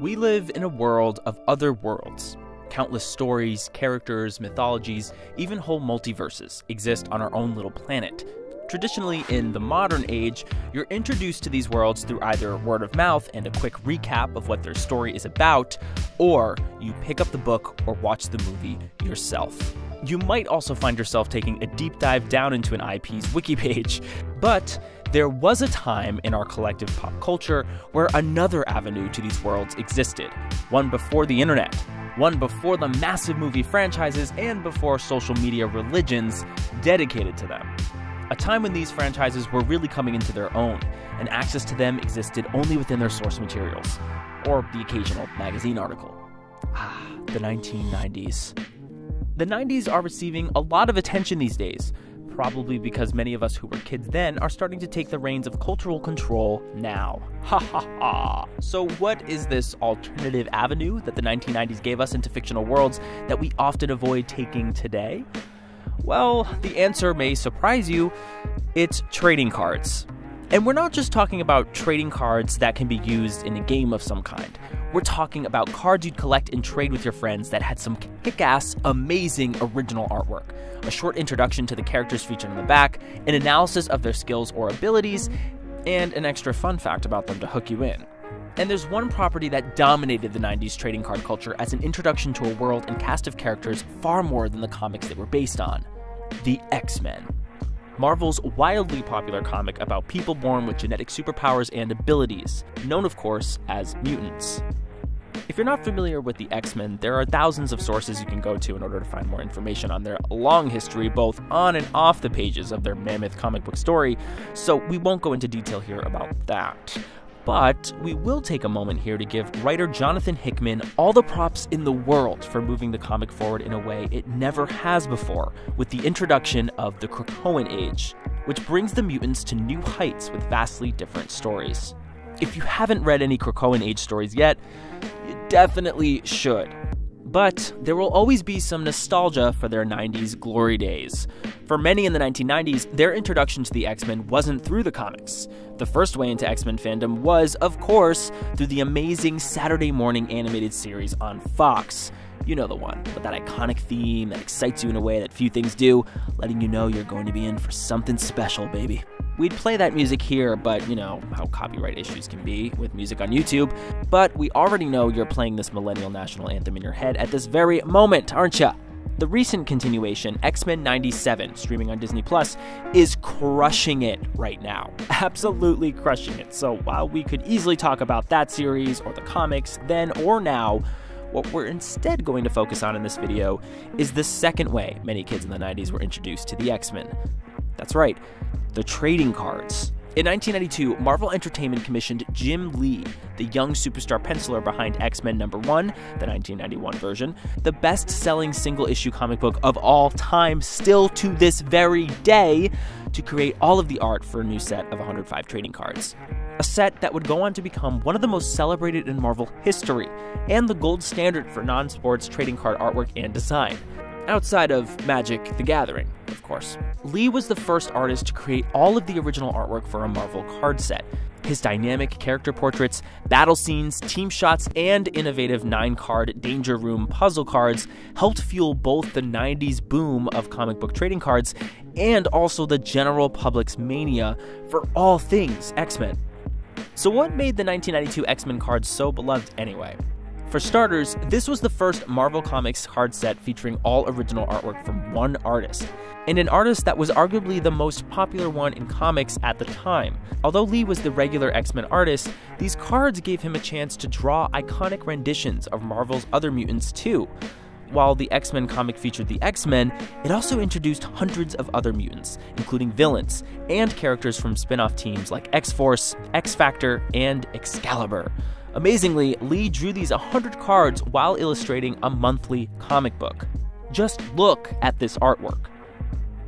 We live in a world of other worlds. Countless stories, characters, mythologies, even whole multiverses exist on our own little planet. Traditionally, in the modern age, you're introduced to these worlds through either word of mouth and a quick recap of what their story is about, or you pick up the book or watch the movie yourself. You might also find yourself taking a deep dive down into an IP's wiki page, but there was a time in our collective pop culture where another avenue to these worlds existed, one before the internet, one before the massive movie franchises, and before social media religions dedicated to them. A time when these franchises were really coming into their own, and access to them existed only within their source materials, or the occasional magazine article. The 1990s. The 90s are receiving a lot of attention these days, probably because many of us who were kids then are starting to take the reins of cultural control now. Ha ha ha. So what is this alternative avenue that the 1990s gave us into fictional worlds that we often avoid taking today? Well, the answer may surprise you. It's trading cards. And we're not just talking about trading cards that can be used in a game of some kind. We're talking about cards you'd collect and trade with your friends that had some kick-ass, amazing original artwork, a short introduction to the characters featured in the back, an analysis of their skills or abilities, and an extra fun fact about them to hook you in. And there's one property that dominated the 90s trading card culture as an introduction to a world and cast of characters far more than the comics they were based on: the X-Men. Marvel's wildly popular comic about people born with genetic superpowers and abilities, known of course as mutants. If you're not familiar with the X-Men, there are thousands of sources you can go to in order to find more information on their long history, both on and off the pages of their mammoth comic book story, so we won't go into detail here about that. But we will take a moment here to give writer Jonathan Hickman all the props in the world for moving the comic forward in a way it never has before, with the introduction of the Krakoan Age, which brings the mutants to new heights with vastly different stories. If you haven't read any Krakoan Age stories yet, you definitely should. But there will always be some nostalgia for their 90s glory days. For many in the 1990s, their introduction to the X-Men wasn't through the comics. The first way into X-Men fandom was, of course, through the amazing Saturday morning animated series on Fox. You know the one, with that iconic theme that excites you in a way that few things do, letting you know you're going to be in for something special, baby. We'd play that music here, but you know how copyright issues can be with music on YouTube. But we already know you're playing this millennial national anthem in your head at this very moment, aren't ya? The recent continuation, X-Men 97, streaming on Disney+, is crushing it right now. Absolutely crushing it. So while we could easily talk about that series or the comics then or now, what we're instead going to focus on in this video is the second way many kids in the 90s were introduced to the X-Men. That's right, the trading cards. In 1992, Marvel Entertainment commissioned Jim Lee, the young superstar penciler behind X-Men #1, the 1991 version, the best-selling single-issue comic book of all time, still to this very day, to create all of the art for a new set of 105 trading cards. A set that would go on to become one of the most celebrated in Marvel history, and the gold standard for non-sports trading card artwork and design. Outside of Magic: The Gathering, of course. Lee was the first artist to create all of the original artwork for a Marvel card set. His dynamic character portraits, battle scenes, team shots, and innovative 9-card Danger Room puzzle cards helped fuel both the 90s boom of comic book trading cards and also the general public's mania for all things X-Men. So what made the 1992 X-Men cards so beloved anyway? For starters, this was the first Marvel Comics card set featuring all original artwork from one artist, and an artist that was arguably the most popular one in comics at the time. Although Lee was the regular X-Men artist, these cards gave him a chance to draw iconic renditions of Marvel's other mutants too. While the X-Men comic featured the X-Men, it also introduced hundreds of other mutants, including villains, and characters from spin-off teams like X-Force, X-Factor, and Excalibur. Amazingly, Lee drew these 100 cards while illustrating a monthly comic book. Just look at this artwork.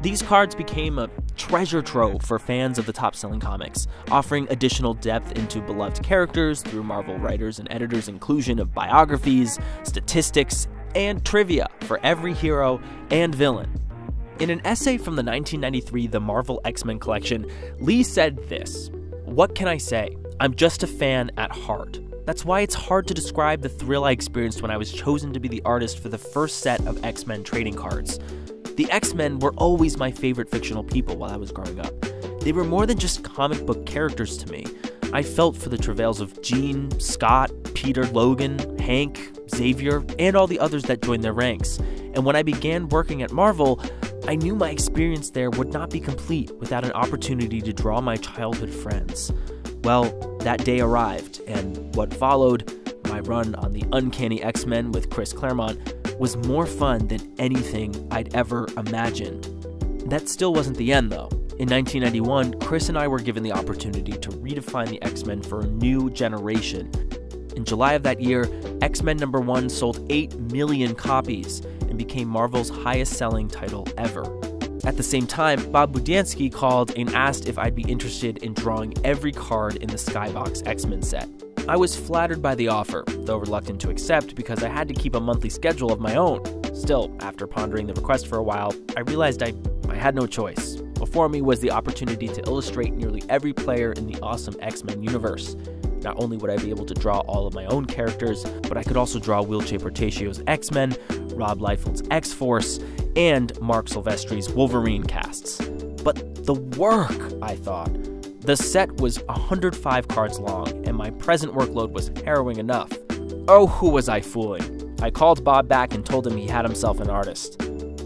These cards became a treasure trove for fans of the top-selling comics, offering additional depth into beloved characters through Marvel writers and editors' inclusion of biographies, statistics, and trivia for every hero and villain. In an essay from the 1993 The Marvel X-Men collection, Lee said this: "What can I say? I'm just a fan at heart. That's why it's hard to describe the thrill I experienced when I was chosen to be the artist for the first set of X-Men trading cards. The X-Men were always my favorite fictional people while I was growing up. They were more than just comic book characters to me. I felt for the travails of Jean, Scott, Peter, Logan, Hank, Xavier, and all the others that joined their ranks. And when I began working at Marvel, I knew my experience there would not be complete without an opportunity to draw my childhood friends. Well, that day arrived, and what followed, my run on the Uncanny X-Men with Chris Claremont, was more fun than anything I'd ever imagined. That still wasn't the end, though. In 1991, Chris and I were given the opportunity to redefine the X-Men for a new generation. In July of that year, X-Men #1 sold 8 million copies and became Marvel's highest-selling title ever. At the same time, Bob Budiansky called and asked if I'd be interested in drawing every card in the Skybox X-Men set. I was flattered by the offer, though reluctant to accept because I had to keep a monthly schedule of my own. Still, after pondering the request for a while, I realized I had no choice. Before me was the opportunity to illustrate nearly every player in the awesome X-Men universe. Not only would I be able to draw all of my own characters, but I could also draw Wilche Portacio's X-Men, Rob Liefeld's X-Force, and Mark Silvestri's Wolverine casts. But the work, I thought. The set was 105 cards long, and my present workload was harrowing enough. Oh, who was I fooling? I called Bob back and told him he had himself an artist.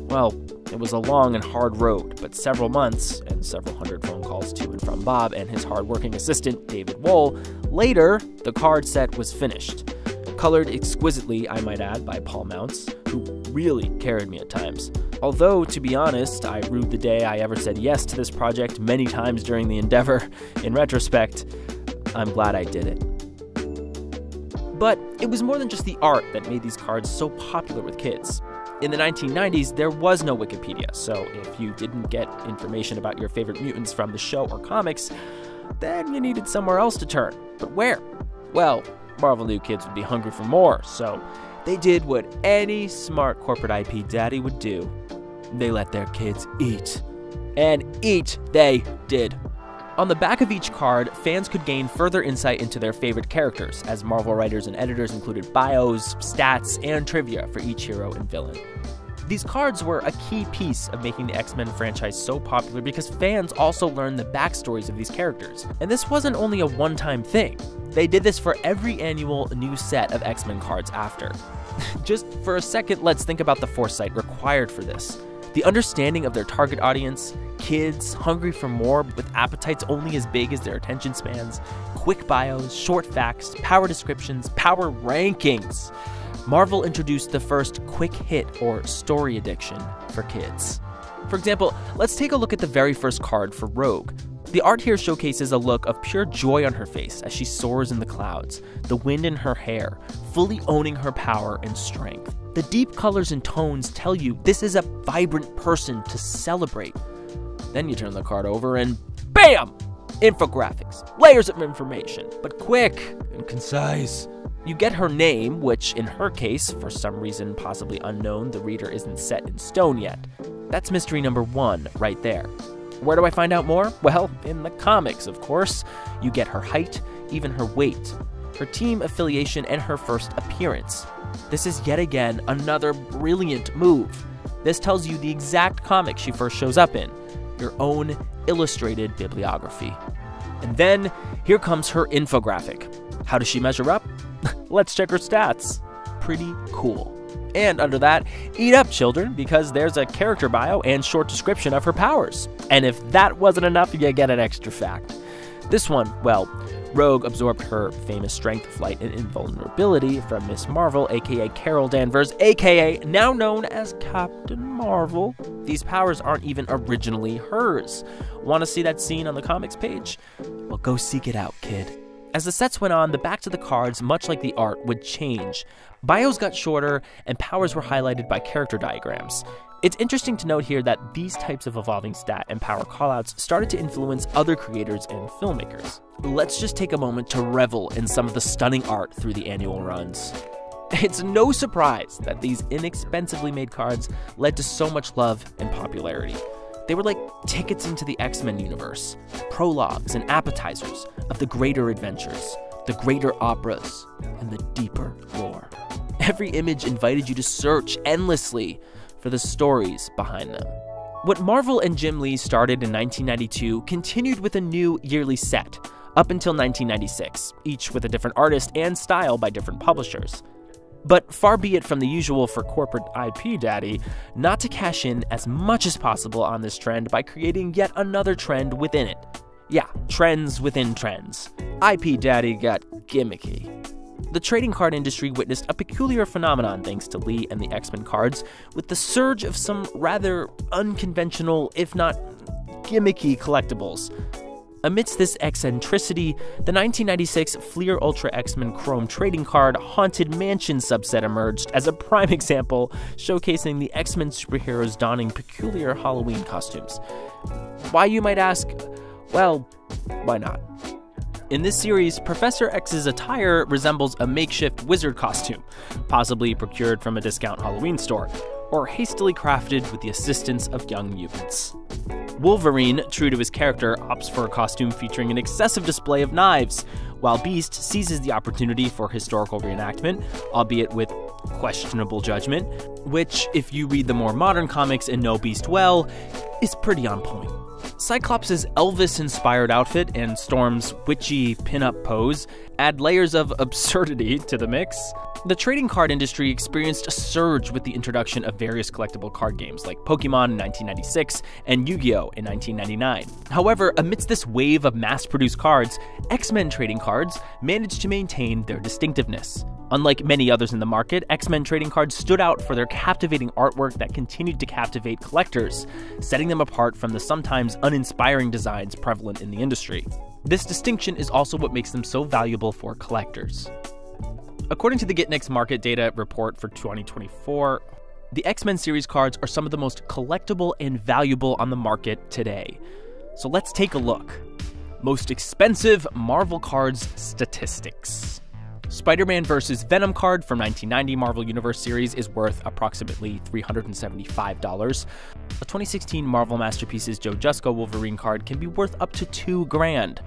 Well, it was a long and hard road, but several months, and several hundred phone calls to and from Bob and his hard-working assistant, David Wohl, later, the card set was finished. Colored exquisitely, I might add, by Paul Mounts, who really carried me at times. Although, to be honest, I rued the day I ever said yes to this project many times during the endeavor. In retrospect, I'm glad I did it. But it was more than just the art that made these cards so popular with kids. In the 1990s, there was no Wikipedia, so if you didn't get information about your favorite mutants from the show or comics, then you needed somewhere else to turn. But where? Well, Marvel knew kids would be hungry for more, so they did what any smart corporate IP daddy would do. They let their kids eat. And eat they did. On the back of each card, fans could gain further insight into their favorite characters, as Marvel writers and editors included bios, stats, and trivia for each hero and villain. These cards were a key piece of making the X-Men franchise so popular because fans also learned the backstories of these characters. And this wasn't only a one-time thing. They did this for every annual new set of X-Men cards after. Just for a second, let's think about the foresight required for this. The understanding of their target audience, kids hungry for more with appetites only as big as their attention spans, quick bios, short facts, power descriptions, power rankings. Marvel introduced the first quick hit or story addiction for kids. For example, let's take a look at the very first card for Rogue. The art here showcases a look of pure joy on her face as she soars in the clouds, the wind in her hair, fully owning her power and strength. The deep colors and tones tell you this is a vibrant person to celebrate. Then you turn the card over and BAM! Infographics, layers of information, but quick and concise. You get her name, which in her case, for some reason possibly unknown, the reader isn't set in stone yet. That's mystery number 1 right there. Where do I find out more? Well, in the comics, of course. You get her height, even her weight, her team affiliation, and her first appearance. This is yet again another brilliant move. This tells you the exact comic she first shows up in, your own illustrated bibliography. And then, here comes her infographic. How does she measure up? Let's check her stats. Pretty cool. And under that, eat up, children, because there's a character bio and short description of her powers. And if that wasn't enough, you get an extra fact. This one, well, Rogue absorbed her famous strength, flight, and invulnerability from Miss Marvel, aka Carol Danvers, aka now known as Captain Marvel. These powers aren't even originally hers. Want to see that scene on the comics page? Well, go seek it out, kid. As the sets went on, the backs of the cards, much like the art, would change. Bios got shorter, and powers were highlighted by character diagrams. It's interesting to note here that these types of evolving stat and power callouts started to influence other creators and filmmakers. Let's just take a moment to revel in some of the stunning art through the annual runs. It's no surprise that these inexpensively made cards led to so much love and popularity. They were like tickets into the X-Men universe, prologues and appetizers of the greater adventures. the greater operas, and the deeper lore. Every image invited you to search endlessly for the stories behind them. What Marvel and Jim Lee started in 1992 continued with a new yearly set, up until 1996, each with a different artist and style by different publishers. But far be it from the usual for corporate IP daddy not to cash in as much as possible on this trend by creating yet another trend within it. Yeah, trends within trends. IP daddy got gimmicky. The trading card industry witnessed a peculiar phenomenon thanks to Lee and the X-Men cards, with the surge of some rather unconventional, if not gimmicky, collectibles. Amidst this eccentricity, the 1996 Fleer Ultra X-Men Chrome trading card Haunted Mansion subset emerged as a prime example, showcasing the X-Men superheroes donning peculiar Halloween costumes. Why, you might ask? Well, why not? In this series, Professor X's attire resembles a makeshift wizard costume, possibly procured from a discount Halloween store, or hastily crafted with the assistance of young mutants. Wolverine, true to his character, opts for a costume featuring an excessive display of knives, while Beast seizes the opportunity for historical reenactment, albeit with questionable judgment, which, if you read the more modern comics and know Beast well, is pretty on point. Cyclops' Elvis-inspired outfit and Storm's witchy pin-up pose add layers of absurdity to the mix. The trading card industry experienced a surge with the introduction of various collectible card games like Pokemon in 1996 and Yu-Gi-Oh! In 1999. However, amidst this wave of mass-produced cards, X-Men trading cards managed to maintain their distinctiveness. Unlike many others in the market, X-Men trading cards stood out for their captivating artwork that continued to captivate collectors, setting them apart from the sometimes uninspiring designs prevalent in the industry. This distinction is also what makes them so valuable for collectors. According to the Gitnick's market data report for 2024, the X-Men series cards are some of the most collectible and valuable on the market today. So let's take a look. Most expensive Marvel cards statistics. Spider-Man vs. Venom card from 1990 Marvel Universe series is worth approximately $375. A 2016 Marvel Masterpieces Joe Jusko Wolverine card can be worth up to $2,000.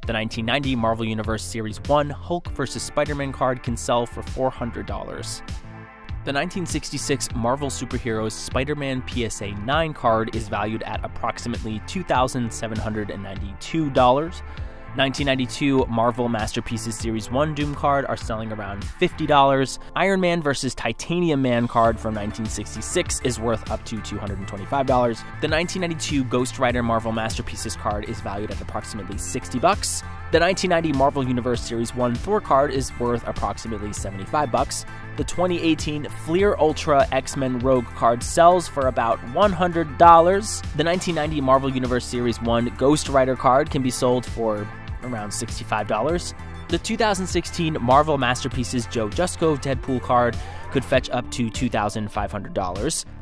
The 1990 Marvel Universe Series 1 Hulk vs. Spider-Man card can sell for $400. The 1966 Marvel Superheroes Spider-Man PSA 9 card is valued at approximately $2,792. 1992 Marvel Masterpieces Series 1 Doom card are selling around $50. Iron Man vs. Titanium Man card from 1966 is worth up to $225. The 1992 Ghost Rider Marvel Masterpieces card is valued at approximately $60. The 1990 Marvel Universe Series 1 Thor card is worth approximately $75. The 2018 Fleer Ultra X-Men Rogue card sells for about $100. The 1990 Marvel Universe Series 1 Ghost Rider card can be sold for around $65. The 2016 Marvel Masterpieces Joe Jusko Deadpool card could fetch up to $2,500.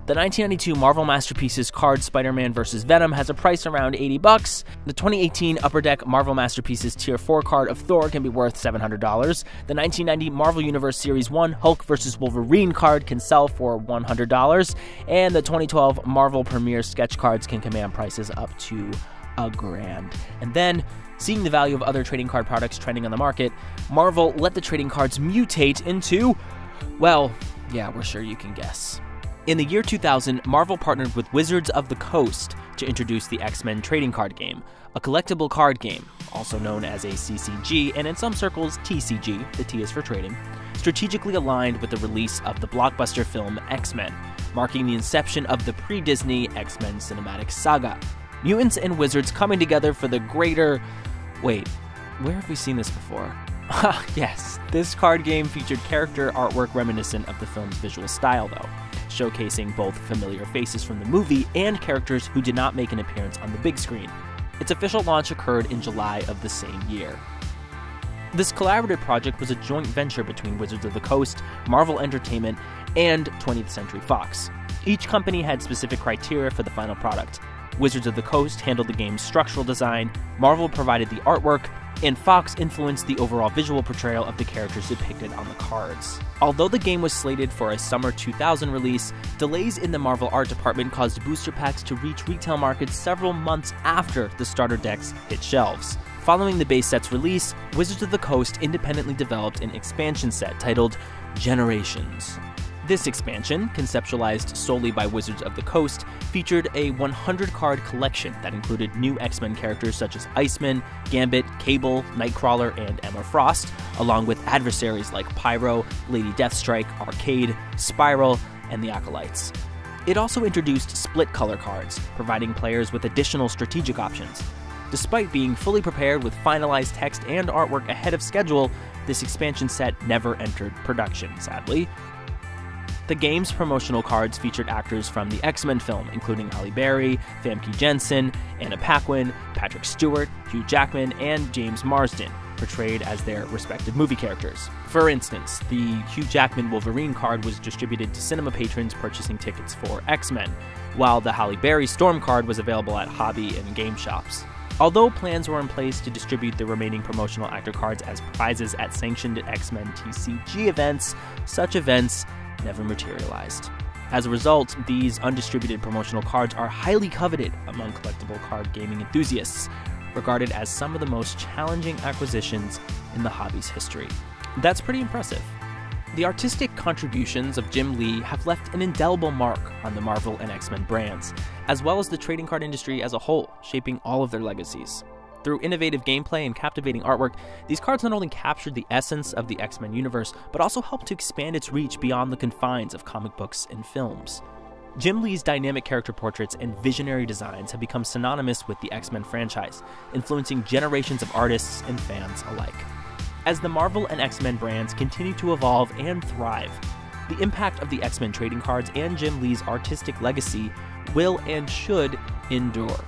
The 1992 Marvel Masterpieces card Spider-Man vs. Venom has a price around $80. The 2018 Upper Deck Marvel Masterpieces Tier 4 card of Thor can be worth $700. The 1990 Marvel Universe Series 1 Hulk vs. Wolverine card can sell for $100. And the 2012 Marvel Premiere Sketch cards can command prices up to $1,000. And then, seeing the value of other trading card products trending on the market, Marvel let the trading cards mutate into, well, yeah, we're sure you can guess. In the year 2000, Marvel partnered with Wizards of the Coast to introduce the X-Men trading card game, a collectible card game, also known as a CCG, and in some circles, TCG, the T is for trading, strategically aligned with the release of the blockbuster film X-Men, marking the inception of the pre-Disney X-Men cinematic saga. Mutants and wizards coming together for the greater... Wait, where have we seen this before? Ah, yes, this card game featured character artwork reminiscent of the film's visual style, though, showcasing both familiar faces from the movie and characters who did not make an appearance on the big screen. Its official launch occurred in July of the same year. This collaborative project was a joint venture between Wizards of the Coast, Marvel Entertainment, and 20th Century Fox. Each company had specific criteria for the final product. Wizards of the Coast handled the game's structural design, Marvel provided the artwork, and Fox influenced the overall visual portrayal of the characters depicted on the cards. Although the game was slated for a summer 2000 release, delays in the Marvel art department caused booster packs to reach retail markets several months after the starter decks hit shelves. Following the base set's release, Wizards of the Coast independently developed an expansion set titled Generations. This expansion, conceptualized solely by Wizards of the Coast, featured a 100-card collection that included new X-Men characters such as Iceman, Gambit, Cable, Nightcrawler, and Emma Frost, along with adversaries like Pyro, Lady Deathstrike, Arcade, Spiral, and the Acolytes. It also introduced split color cards, providing players with additional strategic options. Despite being fully prepared with finalized text and artwork ahead of schedule, this expansion set never entered production, sadly. The game's promotional cards featured actors from the X-Men film, including Laliberte, Famke Janssen, Anna Paquin, Patrick Stewart, Hugh Jackman, and James Marsden, portrayed as their respective movie characters. For instance, the Hugh Jackman Wolverine card was distributed to cinema patrons purchasing tickets for X-Men, while the Laliberte Storm card was available at hobby and game shops. Although plans were in place to distribute the remaining promotional actor cards as prizes at sanctioned X-Men TCG events, such events never materialized. As a result, these undistributed promotional cards are highly coveted among collectible card gaming enthusiasts, regarded as some of the most challenging acquisitions in the hobby's history. That's pretty impressive. The artistic contributions of Jim Lee have left an indelible mark on the Marvel and X-Men brands, as well as the trading card industry as a whole, shaping all of their legacies. Through innovative gameplay and captivating artwork, these cards not only captured the essence of the X-Men universe, but also helped to expand its reach beyond the confines of comic books and films. Jim Lee's dynamic character portraits and visionary designs have become synonymous with the X-Men franchise, influencing generations of artists and fans alike. As the Marvel and X-Men brands continue to evolve and thrive, the impact of the X-Men trading cards and Jim Lee's artistic legacy will and should endure,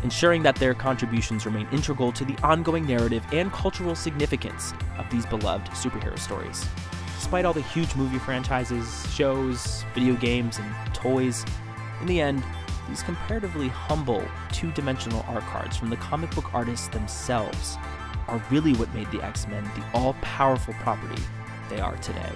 ensuring that their contributions remain integral to the ongoing narrative and cultural significance of these beloved superhero stories. Despite all the huge movie franchises, shows, video games, and toys, in the end, these comparatively humble, two-dimensional art cards from the comic book artists themselves are really what made the X-Men the all-powerful property they are today.